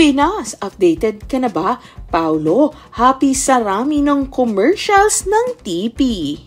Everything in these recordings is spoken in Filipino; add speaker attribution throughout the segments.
Speaker 1: Pilipinas, updated ka na ba? Paulo, happy sa rami ng commercials ng TV.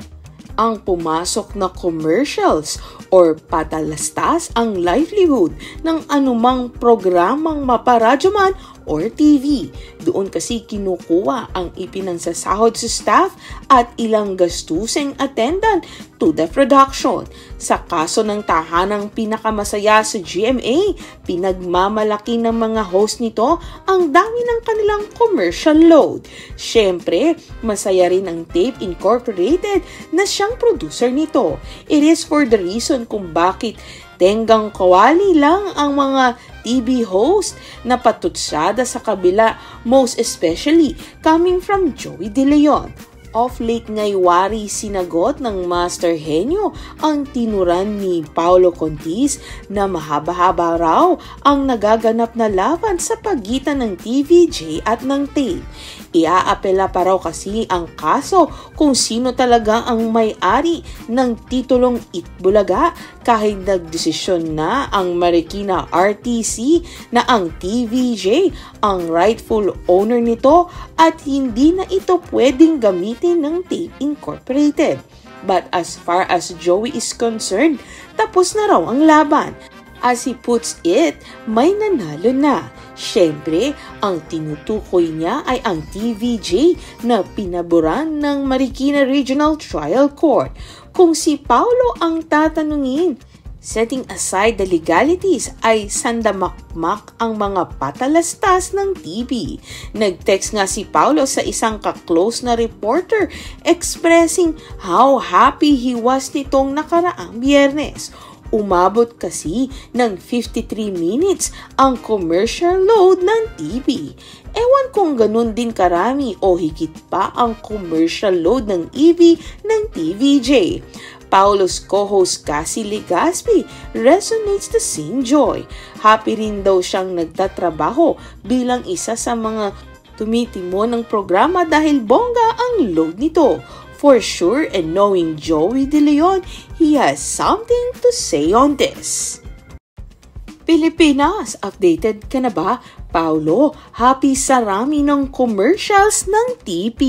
Speaker 1: Ang pumasok na commercials or patalastas ang livelihood ng anumang programang maparadyo man or TV. Doon kasi kinukuha ang ipinansasahod sa staff at ilang gastuseng attendant to the production. Sa kaso ng tahanang pinakamasaya sa GMA, pinagmamalaki ng mga host nito ang dami ng kanilang commercial load. Siyempre, masaya rin ang Tape Incorporated na siyang producer nito. It is for the reason kung bakit tenggang kawali lang ang mga TV host na patutsada sa kabila, most especially coming from Joey De Leon. Off late nga'y wari sinagot ng Master Henyo ang tinuran ni Paulo Contis na mahaba-haba raw ang nagaganap na laban sa pagitan ng TVJ at ng Tape. Iaapela pa raw kasi ang kaso kung sino talaga ang may-ari ng titulong Itbulaga kahit nagdesisyon na ang Marikina RTC na ang TVJ ang rightful owner nito at hindi na ito pwedeng gamitin ng Tape Incorporated. But as far as Joey is concerned, tapos na raw ang laban. As he puts it, may nanalo na. Siyempre, ang tinutukoy niya ay ang TVJ na pinaboran ng Marikina Regional Trial Court. Kung si Paulo ang tatanungin, setting aside the legalities ay sandamakmak ang mga patalastas ng TV. Nag-text nga si Paulo sa isang ka-close na reporter expressing how happy he was nitong nakaraang Biyernes. Umabot kasi ng 53 minutes ang commercial load ng TV. Ewan kung ganun din karami o higit pa ang commercial load ng EV ng TVJ. Paulo's co-host Cassie Legaspi resonates the same joy. Happy rin daw siyang nagtatrabaho bilang isa sa mga tumitimo ng programa dahil bongga ang load nito. For sure, and knowing Joey De Leon, he has something to say on this. Pilipinas, updated ka na ba? Paulo, happy sa rami ng commercials ng TV.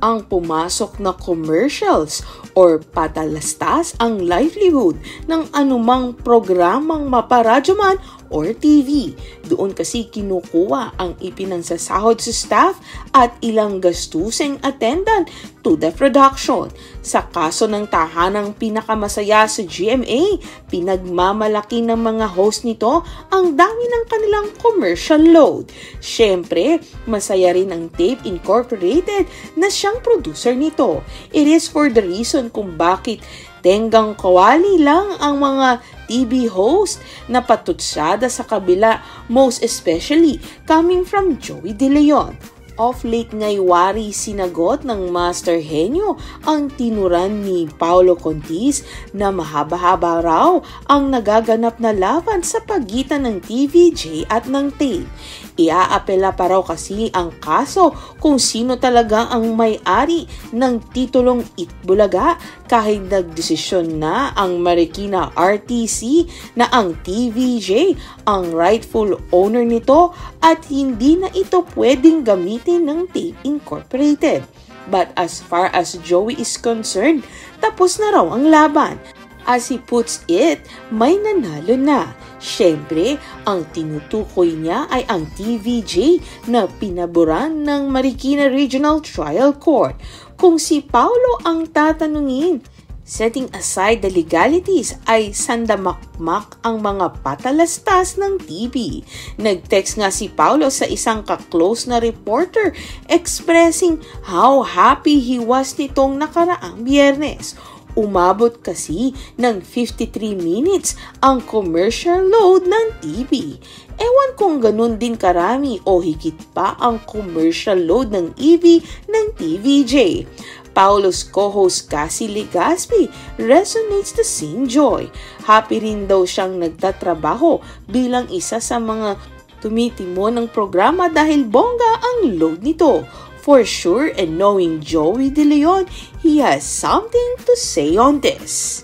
Speaker 1: Ang pumasok na commercials or patalastas ang livelihood ng anumang programang maparadyo man or TV. Doon kasi kinukuha ang ipinansasahod sa staff at ilang gastuseng attendant to the production. Sa kaso ng tahanang pinakamasaya sa GMA, pinagmamalaki ng mga host nito ang dami ng kanilang commercial load. Siyempre, masaya rin ang Tape Incorporated na siyang producer nito. It is for the reason kung bakit tenggang kawali lang ang mga TV host na patutsada sa kabila, most especially coming from Joey De Leon. Off late nga'y wari sinagot ng Master Henyo ang tinuran ni Paulo Contis na mahaba-haba raw ang nagaganap na laban sa pagitan ng TVJ at ng Tape. Iaapela pa raw kasi ang kaso kung sino talaga ang may-ari ng titulong Itbulaga kahit nagdesisyon na ang Marikina RTC na ang TVJ ang rightful owner nito at hindi na ito pwedeng gamitin ng Tape Incorporated. But as far as Joey is concerned, tapos na raw ang laban. As he puts it, may nanalo na. Siyempre, ang tinutukoy niya ay ang TVJ na pinaboran ng Marikina Regional Trial Court. Kung si Paulo ang tatanungin, setting aside the legalities ay sandamakmak ang mga patalastas ng TV. Nag-text nga si Paulo sa isang ka-close na reporter expressing how happy he was nitong nakaraang Biyernes. Umabot kasi ng 53 minutes ang commercial load ng TV. Ewan kung ganun din karami o higit pa ang commercial load ng EV ng TVJ. Paulo's co-host Cassie Legaspi resonates the same joy. Happy rin daw siyang nagtatrabaho bilang isa sa mga tumitimo ng programa dahil bongga ang load nito. For sure, and knowing Joey De Leon, he has something to say on this.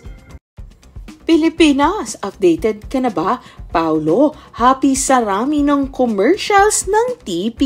Speaker 1: Pilipinas, updated ka na ba? Paulo, happy sa rami ng commercials ng TV.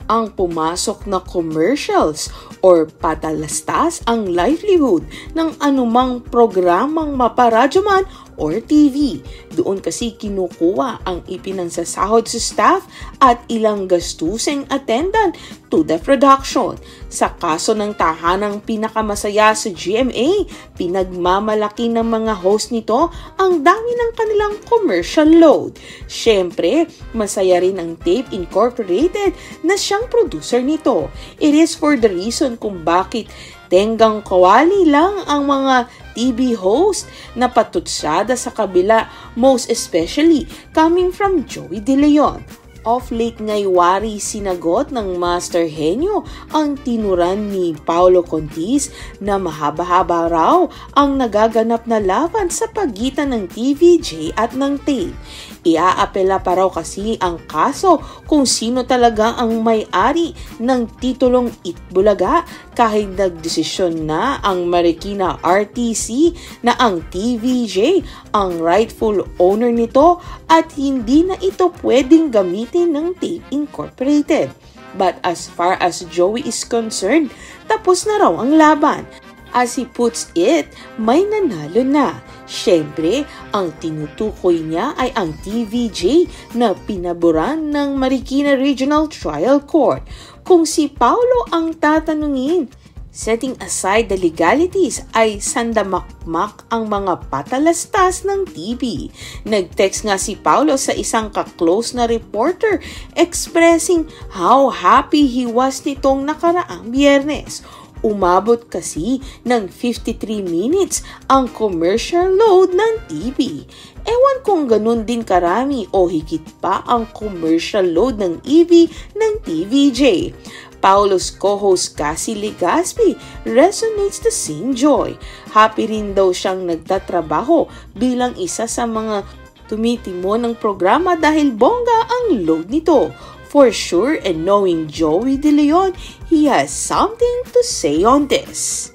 Speaker 1: Ang pumasok na commercials or patalastas ang livelihood ng anumang programang maparadyo man or TV. Doon kasi kinukuha ang ipinansasahod sa staff at ilang gastusing attendant to the production. Sa kaso ng tahanang pinakamasaya sa GMA, pinagmamalaki ng mga host nito ang dami ng kanilang commercial load. Siyempre, masaya rin ang Tape Incorporated na siyang producer nito. It is for the reason kung bakit tenggang kawali lang ang mga TV host na patutsada sa kabila, most especially coming from Joey De Leon. Off late ngayong wari sinagot ng Master Henyo ang tinuran ni Paulo Contis na mahaba-haba raw ang nagaganap na laban sa pagitan ng TVJ at ng Tape. Iaapela pa raw kasi ang kaso kung sino talaga ang may-ari ng titulong Itbulaga kahit nagdesisyon na ang Marikina RTC na ang TVJ ang rightful owner nito at hindi na ito pwedeng gamitin ng Tape Incorporated. But as far as Joey is concerned, tapos na raw ang laban. As he puts it, may nanalo na. Siyempre, ang tinutukoy niya ay ang TVJ na pinaboran ng Marikina Regional Trial Court. Kung si Paulo ang tatanungin, setting aside the legalities ay sandamakmak ang mga patalastas ng TV. Nag-text nga si Paulo sa isang ka-close na reporter expressing how happy he was nitong nakaraang Biyernes. Umabot kasi ng 53 minutes ang commercial load ng TV. Ewan kung ganun din karami o higit pa ang commercial load ng EV ng TVJ. Paulo's co-host Cassie Legaspi resonates the same joy. Happy rin daw siyang nagtatrabaho bilang isa sa mga tumitimo ng programa dahil bongga ang load nito. For sure, and knowing Joey De Leon, he has something to say on this.